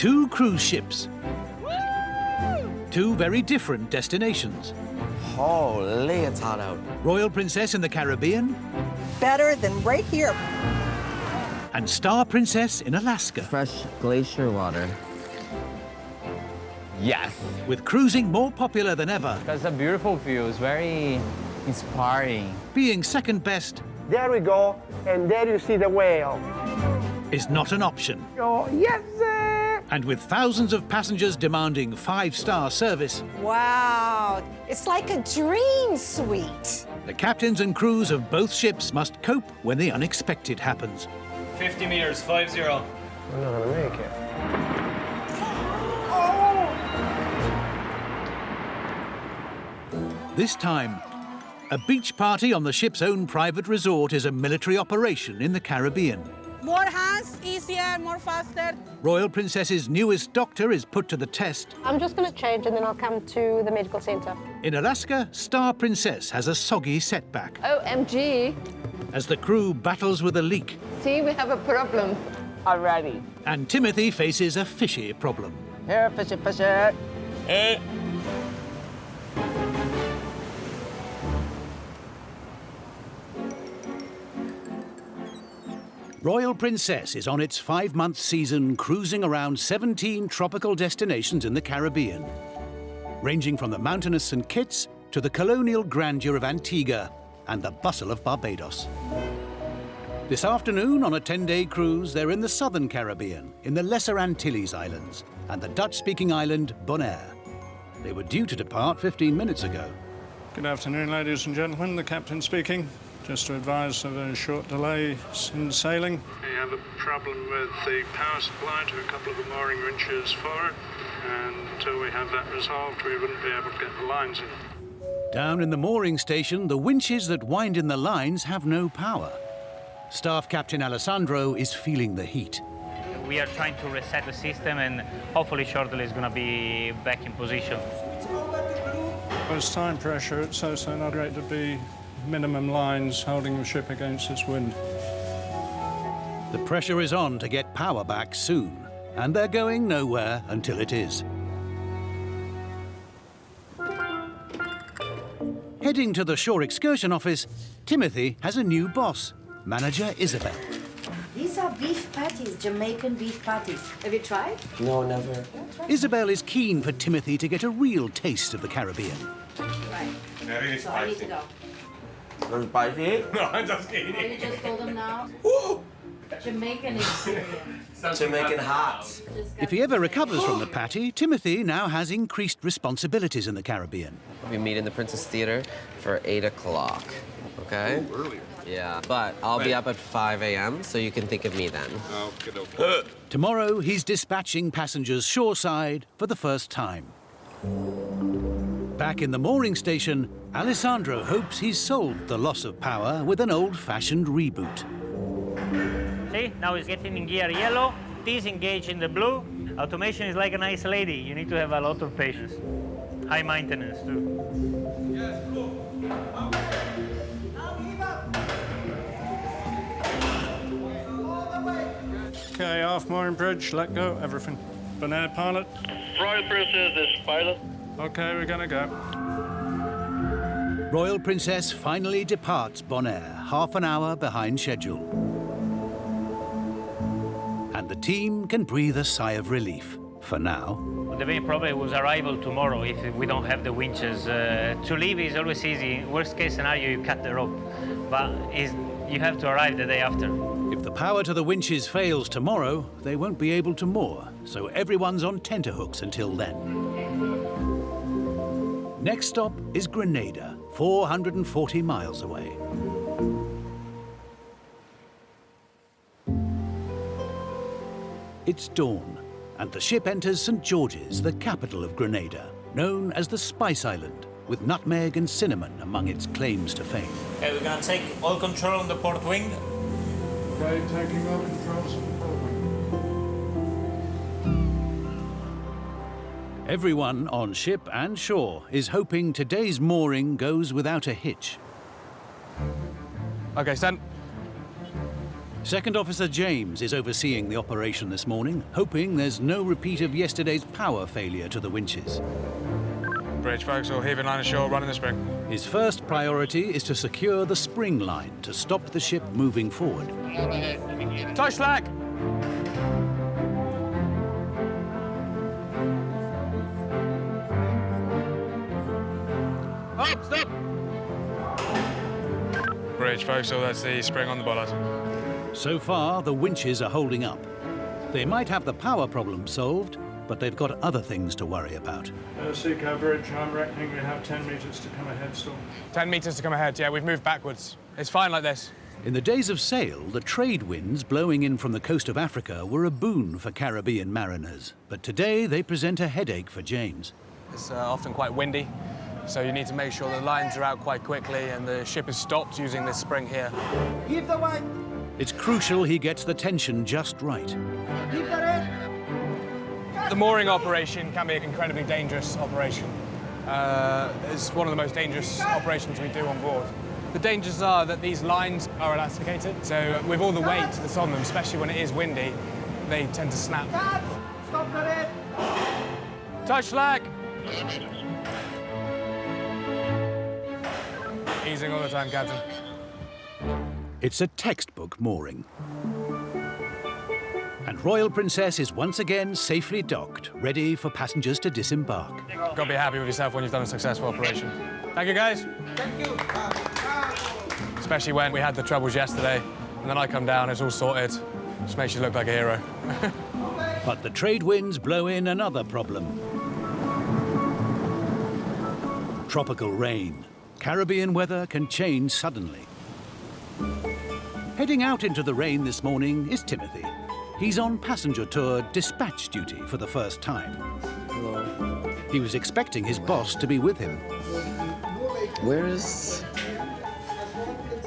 Two cruise ships. Two very different destinations. Holy, it's hot out. Royal Princess in the Caribbean Better than right here. and Star Princess in Alaska. Fresh glacier water. Yes. With cruising more popular than ever, That's a beautiful view. It's very inspiring. being second best There we go, and there you see the whale. is not an option. Oh, yes, sir. And with thousands of passengers demanding 5-star service, Wow, it's like a dream suite. the captains and crews of both ships must cope when the unexpected happens. 50 meters, 5-0. We're not gonna make it. This time, a beach party on the ship's own private resort is a military operation in the Caribbean. More hands, easier, more faster. Royal Princess's newest doctor is put to the test. I'm just going to change and then I'll come to the medical center. In Alaska, Star Princess has a soggy setback OMG. as the crew battles with a leak, See, we have a problem. Already. and Timothy faces a fishy problem. Here, fish it, fish it. Royal Princess is on its 5-month season cruising around 17 tropical destinations in the Caribbean, ranging from the mountainous St. Kitts to the colonial grandeur of Antigua and the bustle of Barbados. This afternoon, on a 10-day cruise, they're in the southern Caribbean, in the Lesser Antilles Islands, and the Dutch-speaking island Bonaire. They were due to depart 15 minutes ago. Good afternoon, ladies and gentlemen. The captain speaking. Just to advise of a short delay in sailing. We have a problem with the power supply to a couple of the mooring winches forward, and until we have that resolved, we wouldn't be able to get the lines in. Down in the mooring station, the winches that wind in the lines have no power. Staff Captain Alessandro is feeling the heat. We are trying to reset the system and hopefully shortly it's going to be back in position. There's time pressure. It's so not great to be minimum lines holding the ship against this wind. The pressure is on to get power back soon, and they're going nowhere until it is. Heading to the shore excursion office, Timothy has a new boss, manager Isabel. These are beef patties, Jamaican beef patties. Have you tried? No, never. Isabel is keen for Timothy to get a real taste of the Caribbean. Right. Very So I need to go. Very spicy. No, I'm just kidding. Oh, you just told them now? Jamaican experience. Jamaican hot. If he ever recovers from the patty, Timothy now has increased responsibilities in the Caribbean. We meet in the Princess Theater for 8 o'clock, okay? Oh, earlier. Yeah, but I'll be up at 5 a.m., so you can think of me then. Okay. Tomorrow, he's dispatching passengers shoreside for the first time. Back in the mooring station, Alessandro hopes he's solved the loss of power with an old-fashioned reboot. See, now it's getting in gear yellow, disengage in the blue. Automation is like a nice lady. You need to have a lot of patience. High maintenance, too. Okay, off mooring bridge, let go, everything. Bonaire pilot. Royal Princess, this pilot. Okay, we're gonna go. Royal Princess finally departs Bonaire, half an hour behind schedule. And the team can breathe a sigh of relief, for now. The main problem was arrival tomorrow if we don't have the winches. To leave is always easy. Worst case scenario, you cut the rope. But you have to arrive the day after. If the power to the winches fails tomorrow, they won't be able to moor, so everyone's on tenterhooks until then. Next stop is Grenada, 440 miles away. It's dawn, and the ship enters St. George's, the capital of Grenada, known as the Spice Island, with nutmeg and cinnamon among its claims to fame. Okay, we're going to take all control on the port wing. Okay, taking all controls of the port wing. Everyone on ship and shore is hoping today's mooring goes without a hitch. Okay, stand. Second Officer James is overseeing the operation this morning, hoping there's no repeat of yesterday's power failure to the winches. Bridge forecastle, heaving line ashore, running the spring. His first priority is to secure the spring line to stop the ship moving forward. Tie slack! Up, stop! Bridge forecastle, that's the spring on the bollard. So far, the winches are holding up. They might have the power problem solved, but they've got other things to worry about. Seacoast Bridge, I'm reckoning we have 10 metres to come ahead still. 10 metres to come ahead, yeah, we've moved backwards. It's fine like this. In the days of sail, the trade winds blowing in from the coast of Africa were a boon for Caribbean mariners. But today, they present a headache for James. It's often quite windy, so you need to make sure the lines are out quite quickly and the ship is stopped using this spring here. Keep the weight. It's crucial he gets the tension just right. Keep the head. The mooring operation can be an incredibly dangerous operation. It's one of the most dangerous operations we do on board. The dangers are that these lines are elasticated, so with all the weight that's on them, especially when it is windy, they tend to snap. Stop the head. Touch slack! Easing all the time, Captain. It's a textbook mooring. And Royal Princess is once again safely docked, ready for passengers to disembark. Got to be happy with yourself when you've done a successful operation. Thank you, guys. Thank you. Especially when we had the troubles yesterday, and then I come down, it's all sorted. Just makes you look like a hero. But the trade winds blow in another problem. Tropical rain. Caribbean weather can change suddenly. Heading out into the rain this morning is Timothy. He's on passenger tour dispatch duty for the first time. Hello. He was expecting his boss to be with him. Where is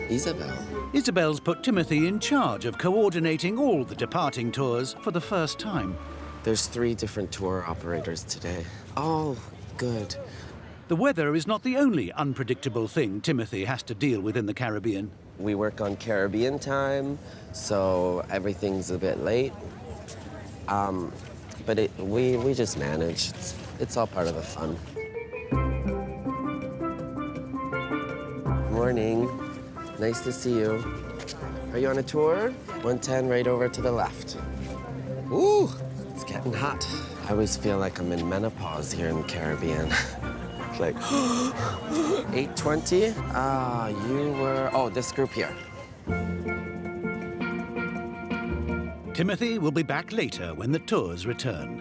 Isabel? Isabel's put Timothy in charge of coordinating all the departing tours for the first time. There's 3 different tour operators today. All good. The weather is not the only unpredictable thing Timothy has to deal with in the Caribbean. We work on Caribbean time, so everything's a bit late. But we just manage. It's all part of the fun. Morning. Nice to see you. Are you on a tour? 110 right over to the left. Ooh, it's getting hot. I always feel like I'm in menopause here in the Caribbean. Like, 8:20? You were, oh, this group here. Timothy will be back later when the tours return.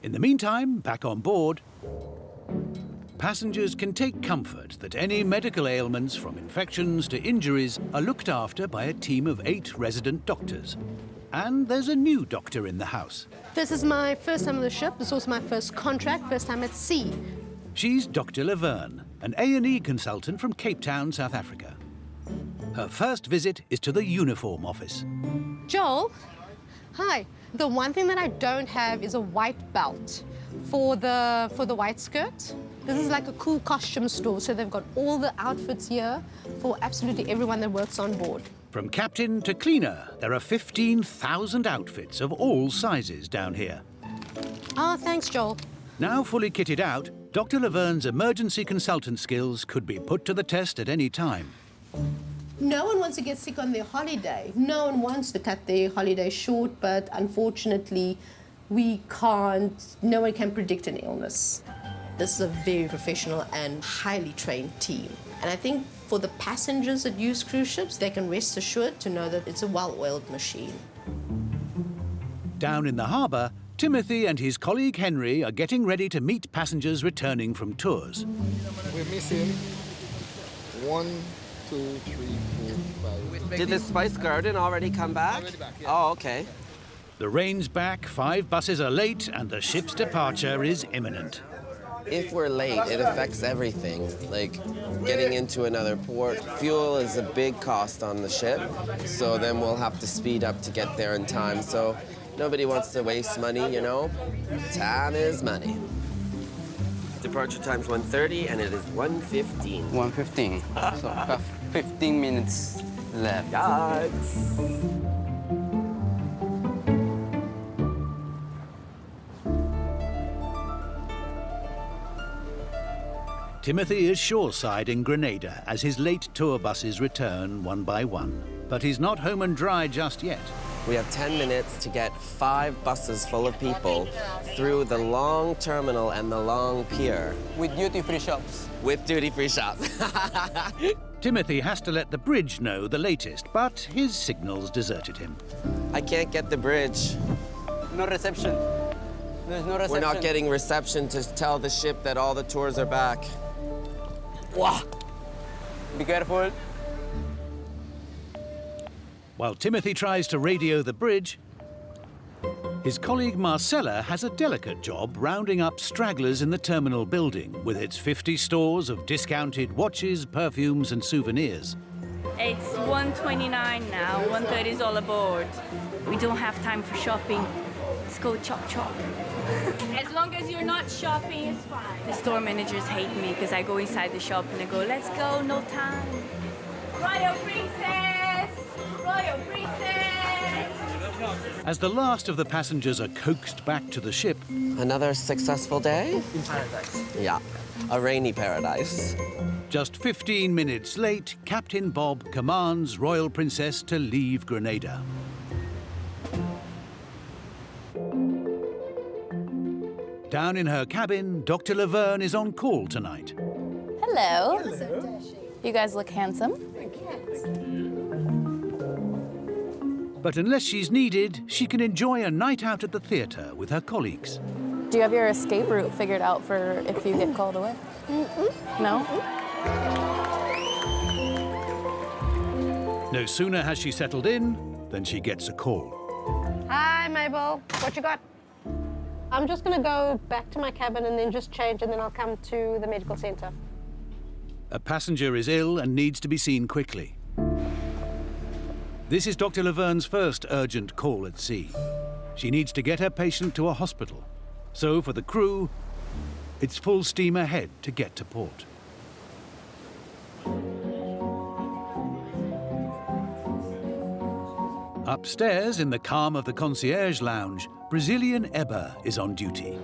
In the meantime, back on board, passengers can take comfort that any medical ailments from infections to injuries are looked after by a team of 8 resident doctors. And there's a new doctor in the house. This is my first time on the ship. This was my first contract, first time at sea. She's Dr. Laverne, an A&E consultant from Cape Town, South Africa. Her first visit is to the uniform office. Joel, hi. The one thing that I don't have is a white belt for the white skirt. This is like a cool costume store, so they've got all the outfits here for absolutely everyone that works on board. From captain to cleaner, there are 15,000 outfits of all sizes down here. Oh, thanks, Joel. Now fully kitted out, Dr. Laverne's emergency consultant skills could be put to the test at any time. No one wants to get sick on their holiday. No one wants to cut their holiday short, but unfortunately, we can't, no one can predict an illness. This is a very professional and highly trained team. And I think for the passengers that use cruise ships, they can rest assured to know that it's a well-oiled machine. Down in the harbour, Timothy and his colleague Henry are getting ready to meet passengers returning from tours. We're missing 1, 2, 3, 4, 5. Did the Spice Garden already come back? Already back, yeah. Oh, okay. The rain's back, 5 buses are late, and the ship's departure is imminent. If we're late, it affects everything, like getting into another port. Fuel is a big cost on the ship, so then we'll have to speed up to get there in time. So nobody wants to waste money, you know? Time is money. Departure time's 1:30, and it is 1:15. 1:15. So, 15 minutes left. Yikes. Timothy is shoreside in Grenada as his late tour buses return one by one. But he's not home and dry just yet. We have 10 minutes to get 5 buses full of people through the long terminal and the long pier. With duty-free shops. With duty-free shops. Timothy has to let the bridge know the latest, but his signals deserted him. I can't get the bridge. No reception. There's no reception. We're not getting reception to tell the ship that all the tours are back. Wow. Be careful. While Timothy tries to radio the bridge, his colleague Marcella has a delicate job rounding up stragglers in the terminal building with its 50 stores of discounted watches, perfumes and souvenirs. It's 1:29 now, 1:30 is all aboard. We don't have time for shopping. Let's go chop chop. As long as you're not shopping, it's fine. The store managers hate me because I go inside the shop and I go, let's go, no time. Royal Princess! Royal Princess! As the last of the passengers are coaxed back to the ship... Another successful day? In paradise. Yeah, a rainy paradise. Just 15 minutes late, Captain Bob commands Royal Princess to leave Grenada. Down in her cabin, Dr. Laverne is on call tonight. Hello. You guys look handsome. But unless she's needed, she can enjoy a night out at the theatre with her colleagues. Do you have your escape route figured out for if you get called away? No? No sooner has she settled in than she gets a call. Hi, Mabel. What you got? I'm just going to go back to my cabin and then just change, and then I'll come to the medical center. A passenger is ill and needs to be seen quickly. This is Dr. Laverne's first urgent call at sea. She needs to get her patient to a hospital. So for the crew, it's full steam ahead to get to port. Upstairs, in the calm of the Concierge lounge, Brazilian Eber is on duty.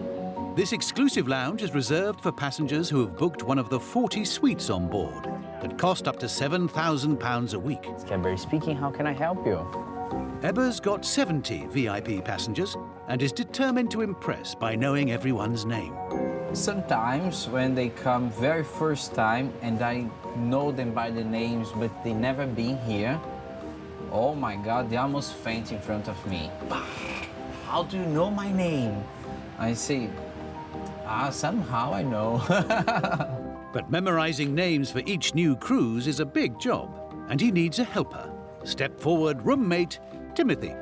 This exclusive lounge is reserved for passengers who have booked one of the 40 suites on board that cost up to £7,000 a week. Eber speaking, how can I help you? Eber's got 70 VIP passengers and is determined to impress by knowing everyone's name. Sometimes when they come very first time and I know them by the names but they never been here, oh my God, they almost faint in front of me. How do you know my name? I say, somehow I know. But memorizing names for each new cruise is a big job, and he needs a helper. Step forward roommate, Timothy.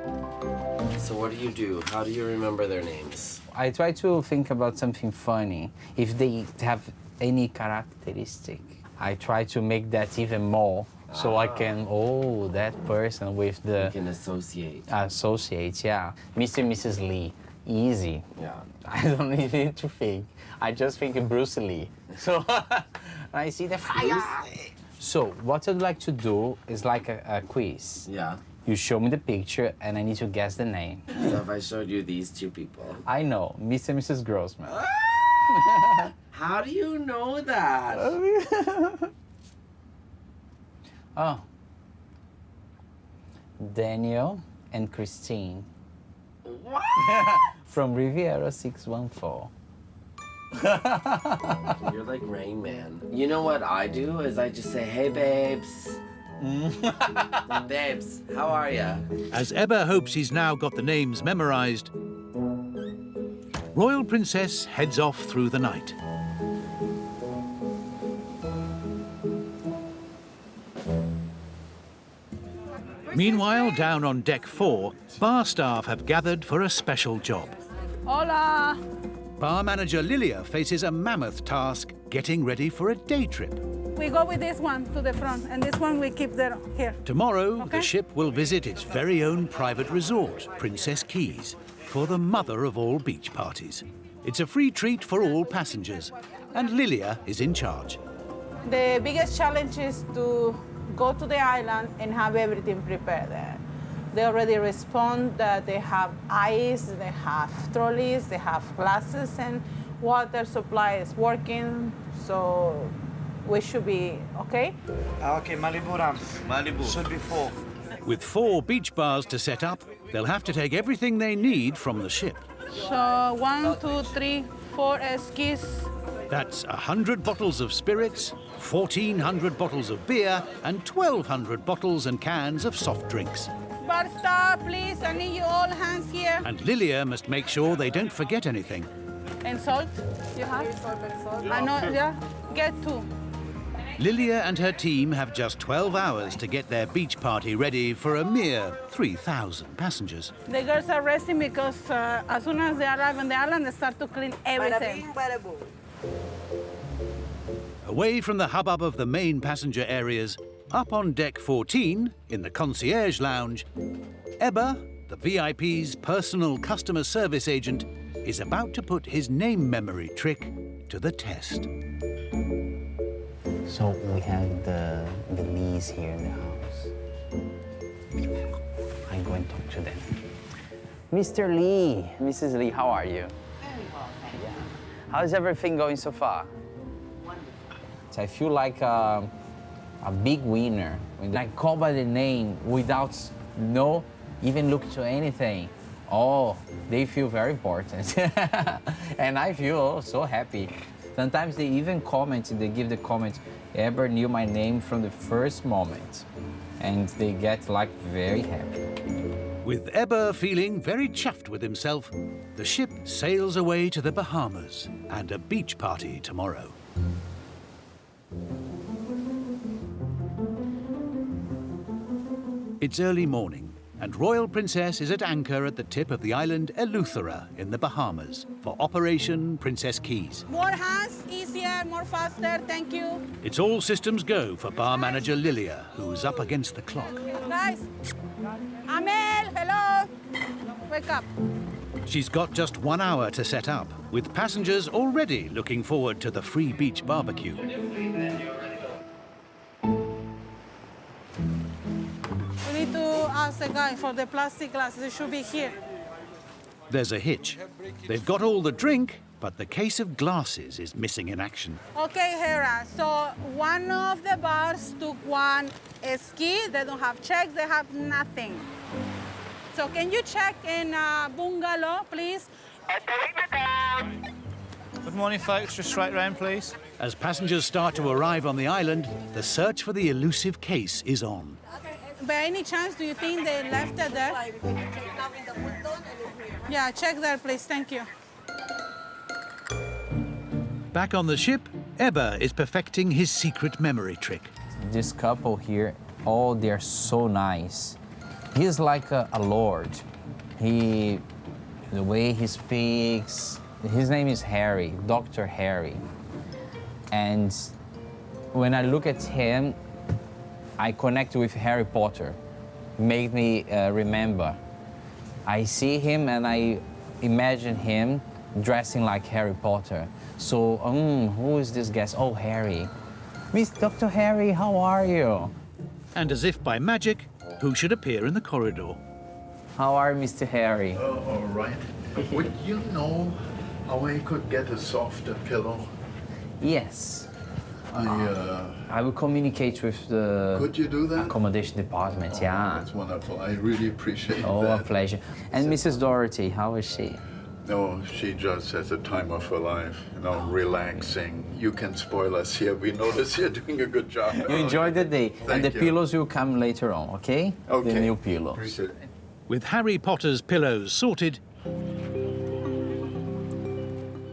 So what do? How do you remember their names? I try to think about something funny. If they have any characteristic, I try to make that even more. So I can, that person with the... You can associate. Associate, yeah. Mr. and Mrs. Lee, easy. Yeah. I don't need to think. I just think of Bruce Lee. So I see the fire. So what I'd like to do is like a quiz. Yeah. You show me the picture and I need to guess the name. So if I showed you these two people? I know, Mr. and Mrs. Grossman. How do you know that? Oh. Daniel and Christine. What? From Riviera 614. You're like Rain Man. You know what I do is I just say, hey, babes. Babes, how are ya? As Eber hopes he's now got the names memorized, Royal Princess heads off through the night. Meanwhile, down on deck 4, bar staff have gathered for a special job. Hola. Bar manager Lilia faces a mammoth task getting ready for a day trip. We go with this one to the front, and this one we keep there, here. Tomorrow, the ship will visit its very own private resort, Princess Keys, for the mother of all beach parties. It's a free treat for all passengers, and Lilia is in charge. The biggest challenge is to go to the island and have everything prepared there. They already respond that they have ice, they have trolleys, they have glasses, and water supply is working, so we should be okay. Okay, Malibu ramp. Malibu. Should be 4. With 4 beach bars to set up, they'll have to take everything they need from the ship. So 1, 2, 3, 4 skis. That's 100 bottles of spirits, 1,400 bottles of beer, and 1,200 bottles and cans of soft drinks. Bar stop, please. I need you all hands here. And Lilia must make sure they don't forget anything. And salt? You have? I know, yeah. Get 2. Lilia and her team have just 12 hours to get their beach party ready for a mere 3,000 passengers. The girls are resting because as soon as they arrive on the island, they start to clean everything. Away from the hubbub of the main passenger areas, up on deck 14, in the Concierge lounge, Eber, the VIP's personal customer service agent, is about to put his name memory trick to the test. So we have the Lees here in the house. I go and talk to them. Mr. Lee, Mrs. Lee, how are you? Very well, thank you. How's everything going so far? I feel like a big winner. When I call by the name without even look to anything. Oh, they feel very important. And I feel so happy. Sometimes they even comment, they give the comment, Eber knew my name from the first moment. And they get like very happy. With Eber feeling very chuffed with himself, the ship sails away to the Bahamas and a beach party tomorrow. It's early morning, and Royal Princess is at anchor at the tip of the island Eleuthera in the Bahamas for Operation Princess Keys. More hands, easier, more faster, thank you. It's all systems go for bar manager Lilia, who's up against the clock. Guys, Amel, hello. Wake up. She's got just 1 hour to set up, with passengers already looking forward to the free beach barbecue. We need to ask the guy for the plastic glasses. They should be here. There's a hitch. They've got all the drink, but the case of glasses is missing in action. Okay, Hera, so one of the bars took 1 ski. They don't have checks, they have nothing. So can you check in bungalow, please? Good morning, folks. Just straight round, please. As passengers start to arrive on the island, the search for the elusive case is on. By any chance, do you think they left it there? Yeah, check there, please. Thank you. Back on the ship, Eber is perfecting his secret memory trick. This couple here, oh, they're so nice. He's like a lord. The way he speaks, his name is Harry, Dr. Harry. And when I look at him, I connect with Harry Potter. Make me remember. I see him and I imagine him dressing like Harry Potter. So, who is this guest? Oh, Harry. Miss Dr. Harry, how are you? And as if by magic, who should appear in the corridor? How are you, Mr. Harry? Oh, all right. Would you know how I could get a softer pillow? Yes. I will communicate with the Could you do that? accommodation department, yeah. That's wonderful. I really appreciate Oh, that. a pleasure. And Mrs. Dorothy, how is she? No, she just has a time of her life, relaxing. You can spoil us here. We notice you're doing a good job. You enjoy the day. And the you. pillows will come later on, okay? Okay. The new pillows. Appreciate it. With Harry Potter's pillows sorted,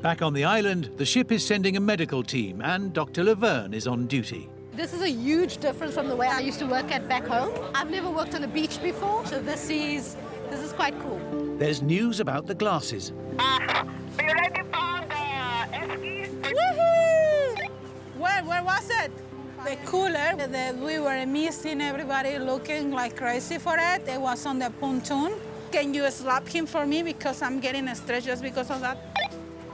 back on the island, the ship is sending a medical team and Dr. Laverne is on duty. This is a huge difference from the way I used to work at back home. I've never worked on a beach before, so this is quite cool. There's news about the glasses. Woohoo! Where was it? The cooler that we were missing, everybody looking like crazy for it. It was on the pontoon. Can you slap him for me because I'm getting stretched just because of that?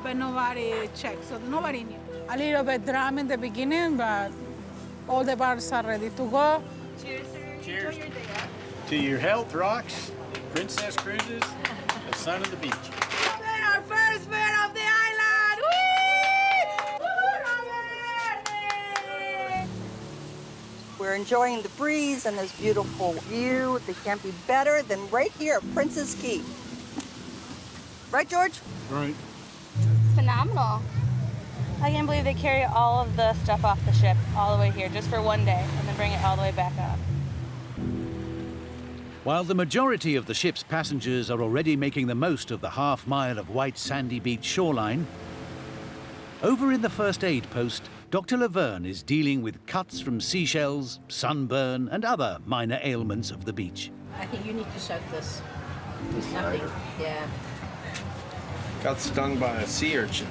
But nobody checked, so nobody knew. A little bit drama in the beginning, but all the bars are ready to go. Cheers. Cheers. Enjoy your day. To your health, rocks, Princess Cruises, the sun of the beach. Our first bird of the island! We're enjoying the breeze and this beautiful view. They can't be better than right here at Princess Key. Right, George? Right. It's phenomenal. I can't believe they carry all of the stuff off the ship all the way here just for one day and then bring it all the way back up. While the majority of the ship's passengers are already making the most of the half-mile of white sandy beach shoreline, over in the first aid post, Dr. Laverne is dealing with cuts from seashells, sunburn and other minor ailments of the beach. I think you need to soak this. Nothing. Yeah. Got stung by a sea urchin.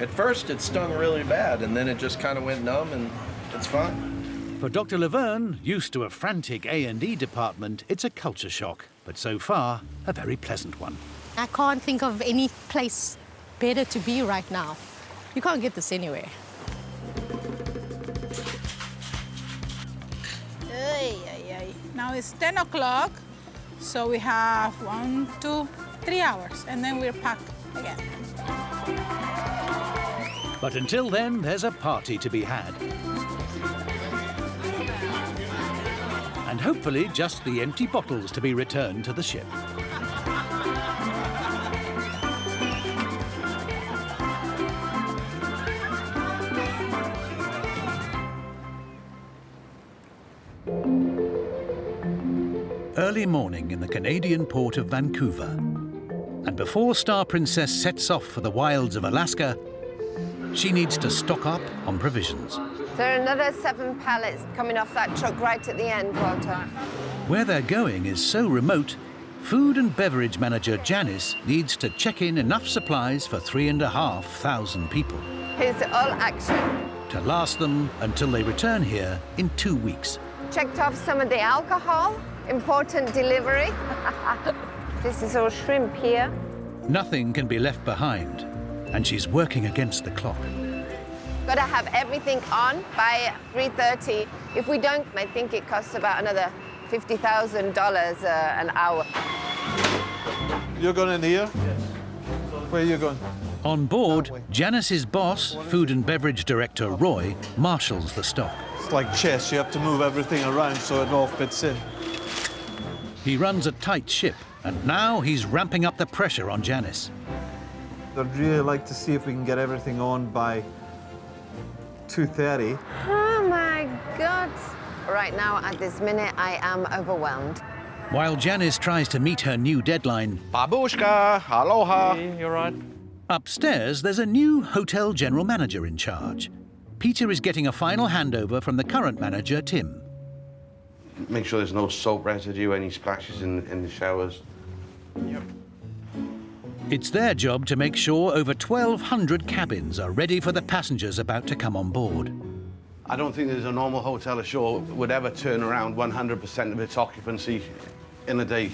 At first it stung really bad and then it just kind of went numb and it's fine. For Dr. Laverne, used to a frantic A&E department, it's a culture shock, but so far, a very pleasant one. I can't think of any place better to be right now. You can't get this anywhere. Now it's 10 o'clock, so we have 1, 2, 3 hours, and then we're packed again. But until then, there's a party to be had. And hopefully just the empty bottles to be returned to the ship. Early morning in the Canadian port of Vancouver. And before Star Princess sets off for the wilds of Alaska, she needs to stock up on provisions. There are another 7 pallets coming off that truck right at the end, Walter. Where they're going is so remote, food and beverage manager Janice needs to check in enough supplies for 3,500 people. Here's all action. To last them until they return here in 2 weeks. Checked off some of the alcohol. Important delivery. This is all shrimp here. Nothing can be left behind, and she's working against the clock. Got to have everything on by 3:30. If we don't, I think it costs about another $50,000 an hour. You're going in here? Where are you going? On board, Janice's boss, food and beverage director Roy, marshals the stock. It's like chess. You have to move everything around so it all fits in. He runs a tight ship, and now he's ramping up the pressure on Janice. I'd really like to see if we can get everything on by 2:30. Oh my God. Right now, at this minute, I am overwhelmed. While Janice tries to meet her new deadline, Babushka, aloha. Hey, you're right. Upstairs, there's a new hotel general manager in charge. Peter is getting a final handover from the current manager, Tim. Make sure there's no soap residue, any splashes in the showers. Yep. It's their job to make sure over 1,200 cabins are ready for the passengers about to come on board. I don't think there's a normal hotel ashore would ever turn around 100% of its occupancy in a day.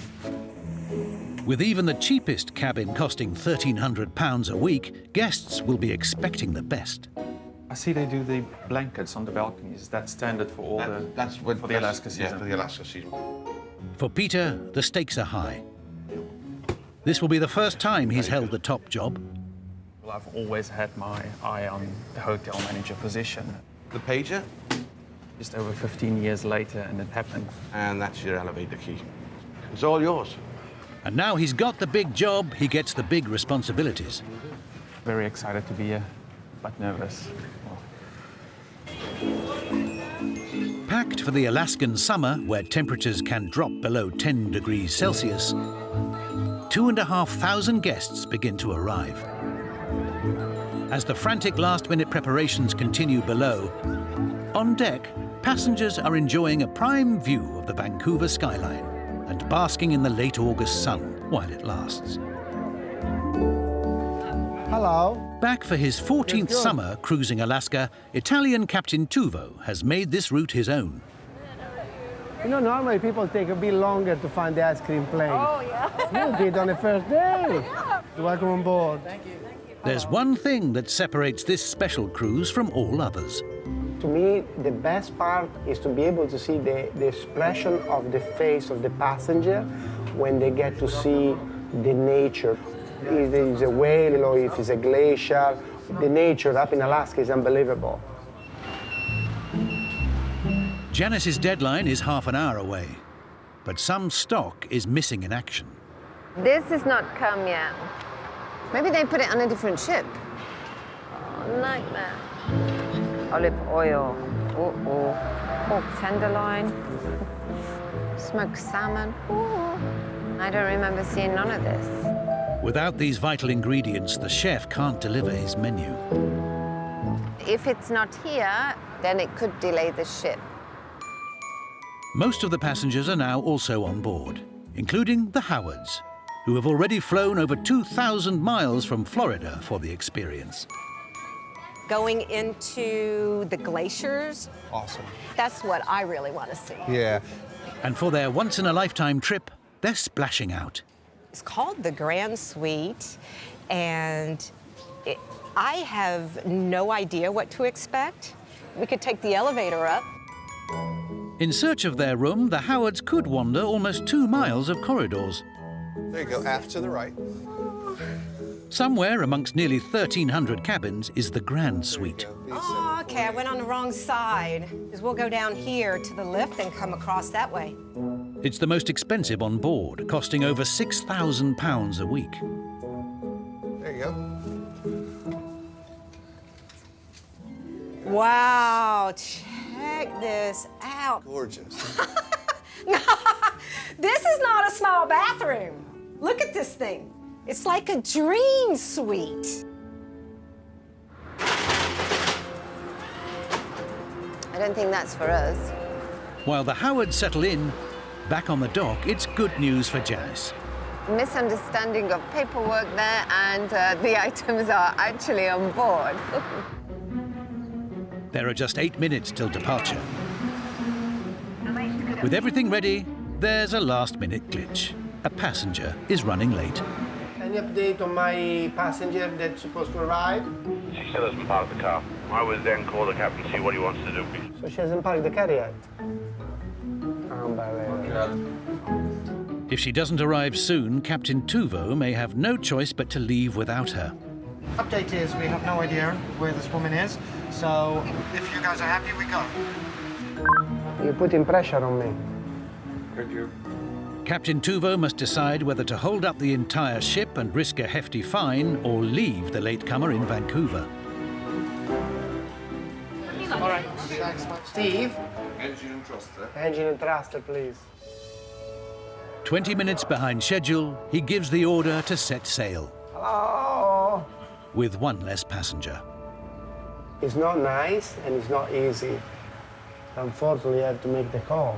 With even the cheapest cabin costing £1,300 a week, guests will be expecting the best. I see they do the blankets on the balconies. Is that standard for all the Alaska season? Yeah, for the Alaska season. For Peter, the stakes are high. This will be the first time he's held the top job. Well, I've always had my eye on the hotel manager position. The pager? Just over 15 years later, and it happened. And that's your elevator key. It's all yours. And now he's got the big job, he gets the big responsibilities. Very excited to be here, but nervous. Packed for the Alaskan summer, where temperatures can drop below 10 degrees Celsius, 2,500 guests begin to arrive. As the frantic last-minute preparations continue below, on deck, passengers are enjoying a prime view of the Vancouver skyline and basking in the late August sun while it lasts. Hello. Back for his 14th summer cruising Alaska, Italian Captain Tuvo has made this route his own. You know, normally people take a bit longer to find the ice cream place. Oh, yeah. You did on the first day. Yeah. Welcome on board. There's one thing that separates this special cruise from all others. To me, the best part is to be able to see the expression of the face of the passenger when they get to see the nature. If it's a whale or if it's a glacier, the nature up in Alaska is unbelievable. Janice's deadline is half an hour away, but some stock is missing in action. This has not come yet. Maybe they put it on a different ship. Oh, like that. Olive oil. Pork tenderloin. Smoked salmon. Ooh. I don't remember seeing none of this. Without these vital ingredients, the chef can't deliver his menu. If it's not here, then it could delay the ship. Most of the passengers are now also on board, including the Howards, who have already flown over 2,000 miles from Florida for the experience. Going into the glaciers, awesome. That's what I really want to see. Yeah. And for their once-in-a-lifetime trip, they're splashing out. It's called the Grand Suite, and I have no idea what to expect. We could take the elevator up. In search of their room, the Howards could wander almost 2 miles of corridors. There you go, aft to the right. Somewhere amongst nearly 1,300 cabins is the Grand Suite. Oh, okay, I went on the wrong side. Because we'll go down here to the lift and come across that way. It's the most expensive on board, costing over £6,000 a week. There you go. Wow, check this out. Gorgeous. This is not a small bathroom. Look at this thing. It's like a dream suite. I don't think that's for us. While the Howards settle in, back on the dock, it's good news for Janice. Misunderstanding of paperwork there, and the items are actually on board. There are just 8 minutes till departure. With everything ready, there's a last-minute glitch. A passenger is running late. Any update on my passenger that's supposed to arrive? She still hasn't parked the car. I would then call the captain and see what he wants to do. So she hasn't parked the car yet? Unbelievable. If she doesn't arrive soon, Captain Tuvo may have no choice but to leave without her. Update is we have no idea where this woman is, so if you guys are happy, we go. You're putting pressure on me. Thank you. Captain Tuvo must decide whether to hold up the entire ship and risk a hefty fine or leave the latecomer in Vancouver. All right. Steve? Engine and thruster. Engine and thruster, please. 20 minutes behind schedule, he gives the order to set sail. Hello? With one less passenger. It's not nice and it's not easy. Unfortunately, I have to make the call.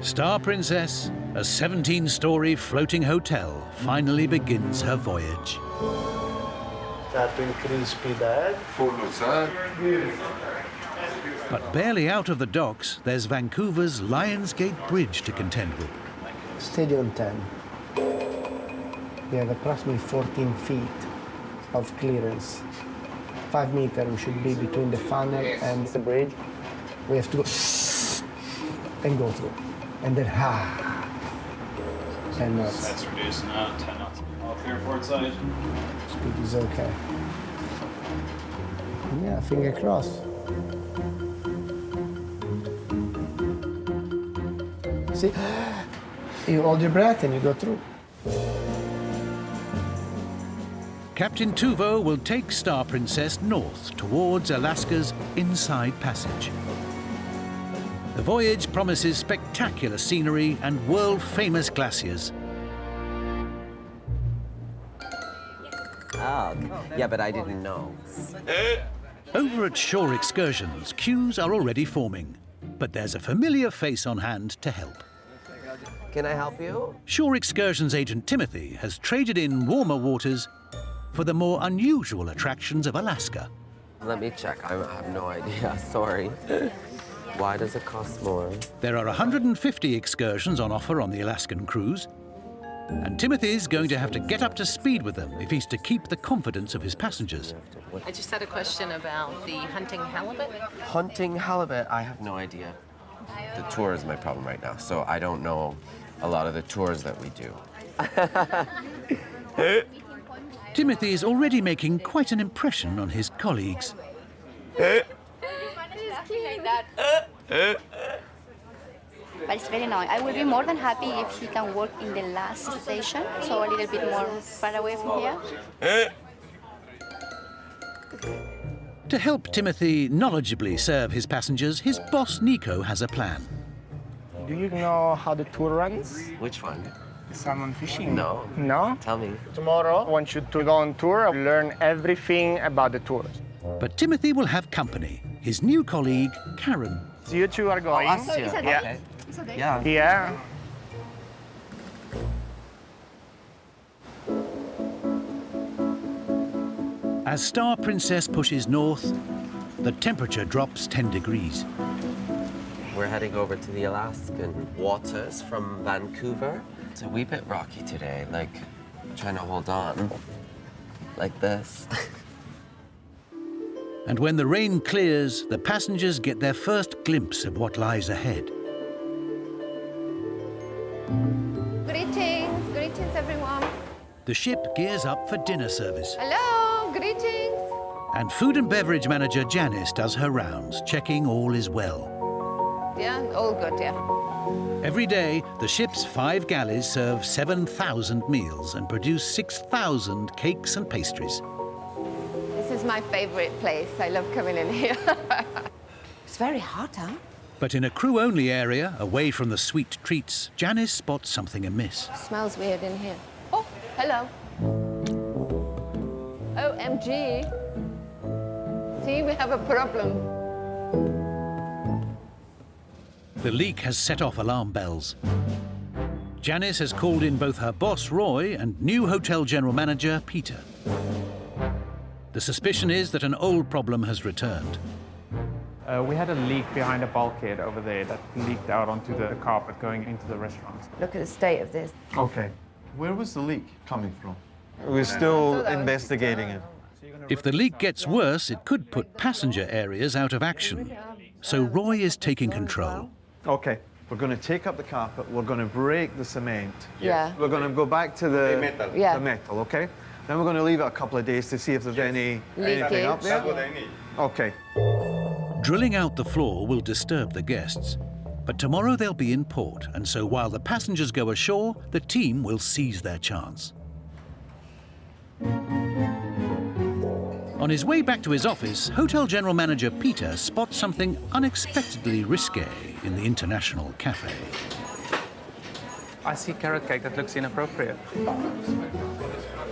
Star Princess, a 17-story floating hotel, finally begins her voyage. Start to increase speed ahead. Full outside. But barely out of the docks, there's Vancouver's Lionsgate Bridge to contend with. Stadium 10. We have approximately 14 feet of clearance. 5 meters we should be between the funnel and the bridge. We have to go and go through. And then 10 knots. That's reduced now, 10 knots. All clear port side. Speed is okay. Yeah, finger crossed. See? You hold your breath and you go through. Captain Tuvo will take Star Princess north towards Alaska's Inside Passage. The voyage promises spectacular scenery and world-famous glaciers. Oh, yeah, but I didn't know. Over at Shore Excursions, queues are already forming, but there's a familiar face on hand to help. Can I help you? Shore Excursions agent Timothy has traded in warmer waters for the more unusual attractions of Alaska. Let me check. I have no idea. Sorry. Why does it cost more? There are 150 excursions on offer on the Alaskan cruise, And Timothy's going to have to get up to speed with them if he's to keep the confidence of his passengers. I just had a question about the hunting halibut. Hunting halibut, I have no idea. The tour is my problem right now, so I don't know a lot of the tours that we do. Timothy is already making quite an impression on his colleagues. But it's very nice. I will be more than happy if he can work in the last station, so a little bit more far away from here. To help Timothy knowledgeably serve his passengers, his boss Nico has a plan. Do you know how the tour runs? Which one? Salmon fishing. No. No? Tell me. Tomorrow, I want you to go on tour, learn everything about the tour. But Timothy will have company, his new colleague, Karen. So you two are going? Oh, us two. Yeah. Okay. Yeah. Yeah. As Star Princess pushes north, the temperature drops 10 degrees. We're heading over to the Alaskan waters from Vancouver. It's a wee bit rocky today, like trying to hold on like this. And when the rain clears, the passengers get their first glimpse of what lies ahead. Greetings, greetings everyone. The ship gears up for dinner service, Hello, greetings. and food and beverage manager Janice does her rounds, checking all is well. Yeah, all good, yeah. Every day, the ship's 5 galleys serve 7,000 meals and produce 6,000 cakes and pastries. This is my favorite place. I love coming in here. It's very hot, huh? But in a crew-only area, away from the sweet treats, Janice spots something amiss. Smells weird in here. Oh, hello. OMG. See, we have a problem. The leak has set off alarm bells. Janice has called in both her boss, Roy, and new hotel general manager, Peter. The suspicion is that an old problem has returned. We had a leak behind a bulkhead over there that leaked out onto the carpet going into the restaurant. Look at the state of this. Okay. Where was the leak coming from? We're still investigating it. If the leak gets worse, it could put passenger areas out of action. So Roy is taking control. Okay. We're going to take up the carpet. We're going to break the cement. Yeah. We're going to go back to the metal. Yeah. the metal, okay? Then we're going to leave it a couple of days to see if there's anything else. That's what I need. Okay. Drilling out the floor will disturb the guests. But tomorrow they'll be in port, and so while the passengers go ashore, the team will seize their chance. On his way back to his office, Hotel General Manager Peter spots something unexpectedly risque in the International Cafe. I see carrot cake that looks inappropriate.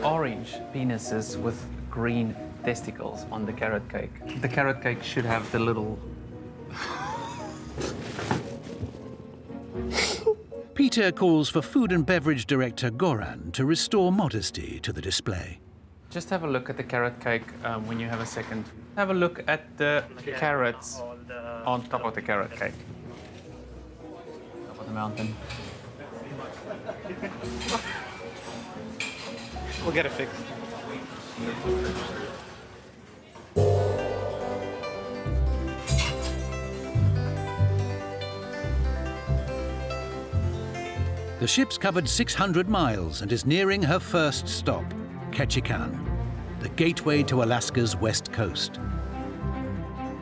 Orange penises with green testicles on the carrot cake. The carrot cake should have the little... Peter calls for Food and Beverage Director Goran to restore modesty to the display. Just have a look at the carrot cake when you have a second. Have a look at the carrots on top of the carrot cake. Top of the mountain. We'll get it fixed. The ship's covered 600 miles and is nearing her first stop, Ketchikan, the gateway to Alaska's west coast.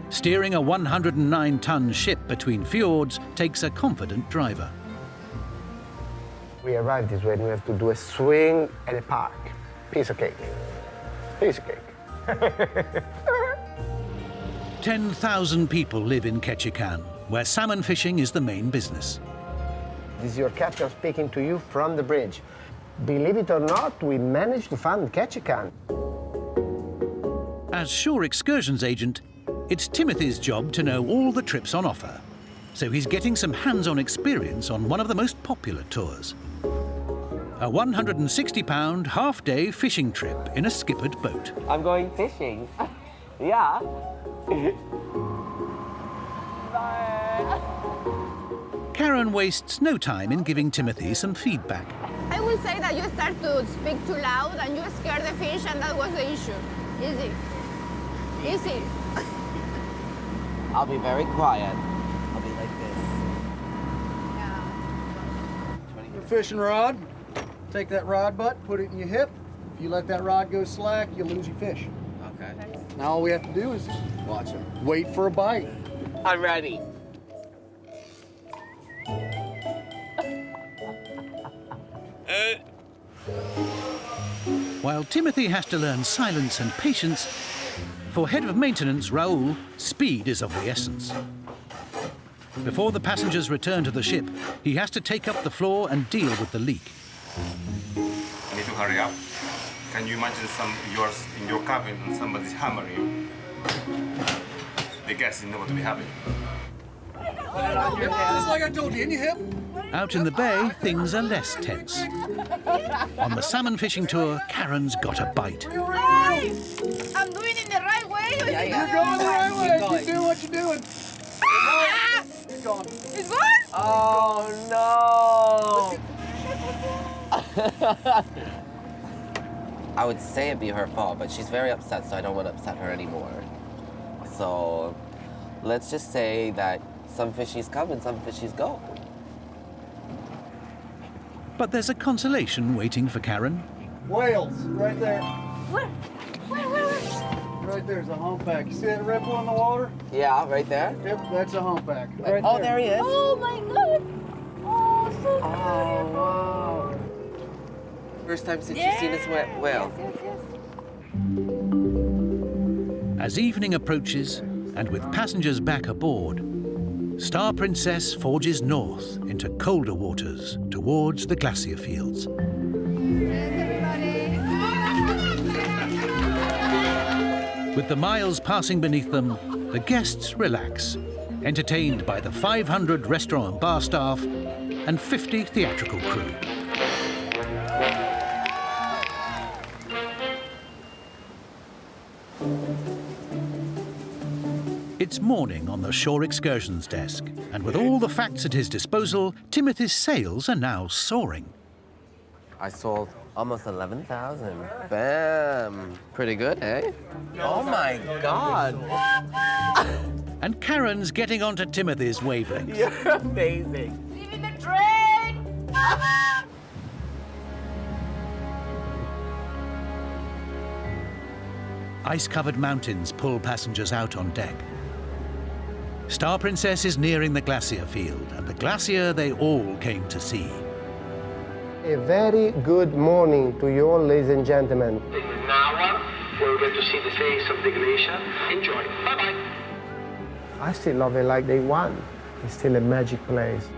Steering a 109-ton ship between fjords takes a confident driver. We arrived this way and we have to do a swing and a park. Piece of cake. Piece of cake. 10,000 people live in Ketchikan, where salmon fishing is the main business. This is your captain speaking to you from the bridge. Believe it or not, we managed to find Ketchikan. As shore excursions agent, it's Timothy's job to know all the trips on offer. So he's getting some hands-on experience on one of the most popular tours. A 160-pound half-day fishing trip in a skippered boat. I'm going fishing. Yeah. Karen wastes no time in giving Timothy some feedback. I will say that you start to speak too loud and you scare the fish, and that was the issue. Easy. Easy. I'll be very quiet. I'll be like this. Your fishing rod. Take that rod butt, put it in your hip. If you let that rod go slack, you'll lose your fish. Okay. Now all we have to do is watch him. Wait for a bite. I'm ready. While Timothy has to learn silence and patience, for head of maintenance Raoul, speed is of the essence. Before the passengers return to the ship, he has to take up the floor and deal with the leak. You need to hurry up. Can you imagine yours in your cabin and somebody's hammering you? The gas is not going to be happy. Just like I told you, in your hip. Out in the bay, things are less tense. On the salmon fishing tour, Karen's got a bite. Hey! I'm doing it the right way. Yeah. You're going the right way. Keep doing what you're doing. Ah! It's gone. It's gone? Oh, no. I would say it'd be her fault, but she's very upset, so I don't want to upset her anymore. So let's just say that some fishies come and some fishies go. But there's a consolation waiting for Karen. Whales, right there. Where? Right there's a humpback. You see that ripple in the water? Yeah, right there? Yep, that's a humpback. Right Oh, there he is. Oh my God. Oh, so Oh, wow. First time since you've seen this whale. Yes. As evening approaches, and with passengers back aboard, Star Princess forges north into colder waters towards the Glacier fields. With the miles passing beneath them, the guests relax, entertained by the 500 restaurant and bar staff and 50 theatrical crew. It's morning on the shore excursions desk, and with all the facts at his disposal, Timothy's sales are now soaring. I sold almost 11,000. Bam. Pretty good, eh? Oh my God. And Karen's getting onto Timothy's wavelength. You're amazing. Leaving the train. Ice-covered mountains pull passengers out on deck. Star Princess is nearing the Glacier field, and the glacier they all came to see. A very good morning to you all, ladies and gentlemen. In an hour, we're going to see the face of the glacier. Enjoy. Bye-bye. I still love it like day one. It's still a magic place.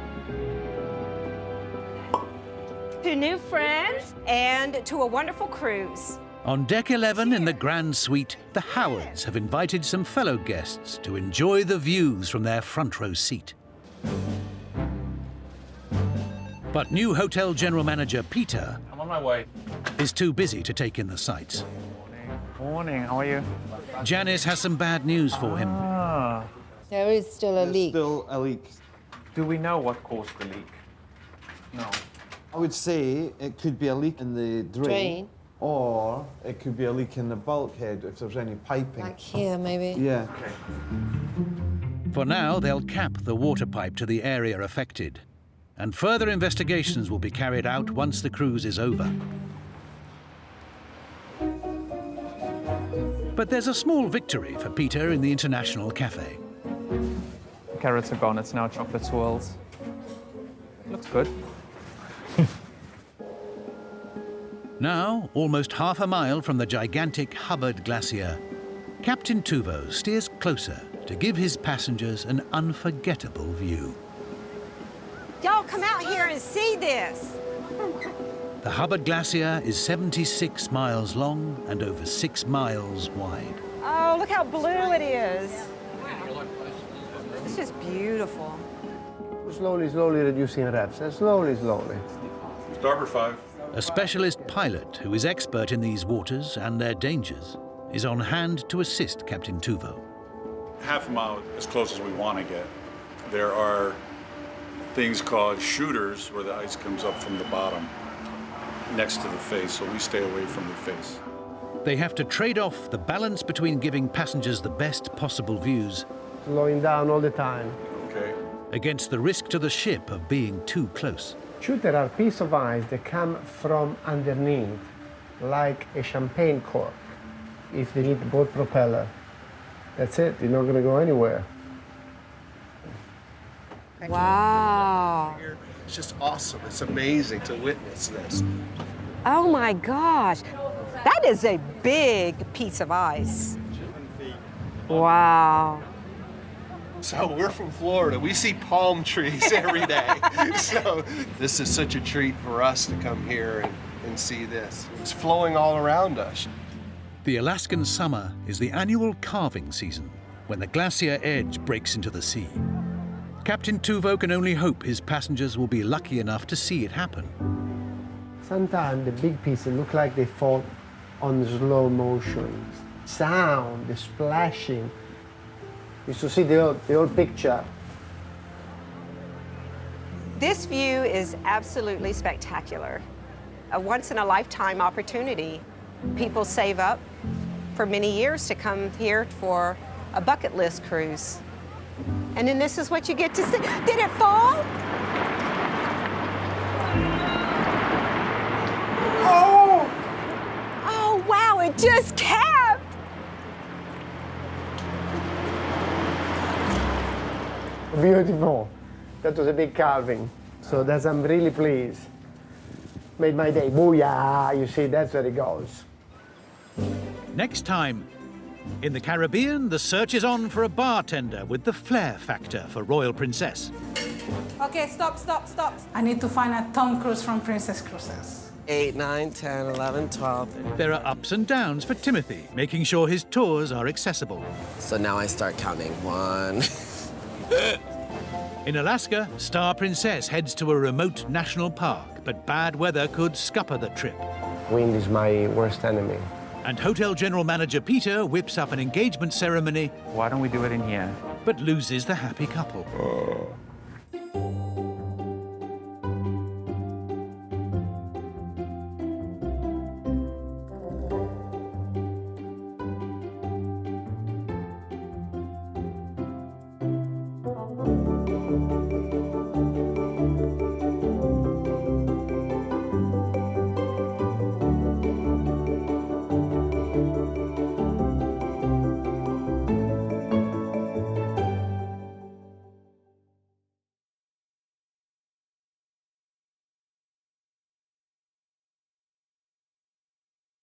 To new friends and to a wonderful cruise. On deck 11 in the Grand Suite, the Howards have invited some fellow guests to enjoy the views from their front row seat. But new hotel general manager Peter I'm on my way. is too busy to take in the sights. Morning, how are you? Janice has some bad news for him. There is still a leak. Still a leak. Do we know what caused the leak? No. I would say it could be a leak in the drain. Or it could be a leak in the bulkhead if there's any piping. Like here, maybe. Yeah. For now, they'll cap the water pipe to the area affected, and further investigations will be carried out once the cruise is over. But there's a small victory for Peter in the International Cafe. Carrots are gone, it's now chocolate swirls. Looks good. Now, almost half a mile from the gigantic Hubbard Glacier, Captain Tuvo steers closer to give his passengers an unforgettable view. Y'all come out here and see this. The Hubbard Glacier is 76 miles long and over 6 miles wide. Oh, look how blue it is. It's just beautiful. Slowly, slowly reducing revs. Slowly, slowly. Starboard 5. A specialist pilot who is expert in these waters and their dangers is on hand to assist Captain Tuvo. Half a mile as close as we want to get. There are things called shooters where the ice comes up from the bottom. next to the face, so we stay away from the face. They have to trade off the balance between giving passengers the best possible views Slowing down all the time. Okay. against the risk to the ship of being too close. Shoot, there are pieces of ice that come from underneath, like a champagne cork. If they need the boat propeller, that's it, you're not gonna go anywhere. Wow. It's just awesome. It's amazing to witness this. Oh my gosh. That is a big piece of ice. Wow. So we're from Florida. We see palm trees every day. So this is such a treat for us to come here and see this. It's flowing all around us. The Alaskan summer is the annual calving season, when the Glacier edge breaks into the sea. Captain Tuvo can only hope his passengers will be lucky enough to see it happen. Sometimes the big pieces look like they fall on slow motion. Sound, the splashing. You should see the old picture. This view is absolutely spectacular. A once-in-a-lifetime opportunity. People save up for many years to come here for a bucket list cruise. And then this is what you get to see. Did it fall? Oh! Oh, wow, it just capped! Beautiful. That was a big carving. So that's, I'm really pleased. Made my day. Booyah! You see, that's where it goes. Next time, in the Caribbean, the search is on for a bartender with the flair factor for Royal Princess. Okay, stop. I need to find a Tom Cruise from Princess Cruises. 8, 9, 10, 11, 12. There are ups and downs for Timothy, making sure his tours are accessible. So now I start counting. 1. In Alaska, Star Princess heads to a remote national park, but bad weather could scupper the trip. Wind is my worst enemy. And Hotel General Manager Peter whips up an engagement ceremony. Why don't we do it in here? But loses the happy couple.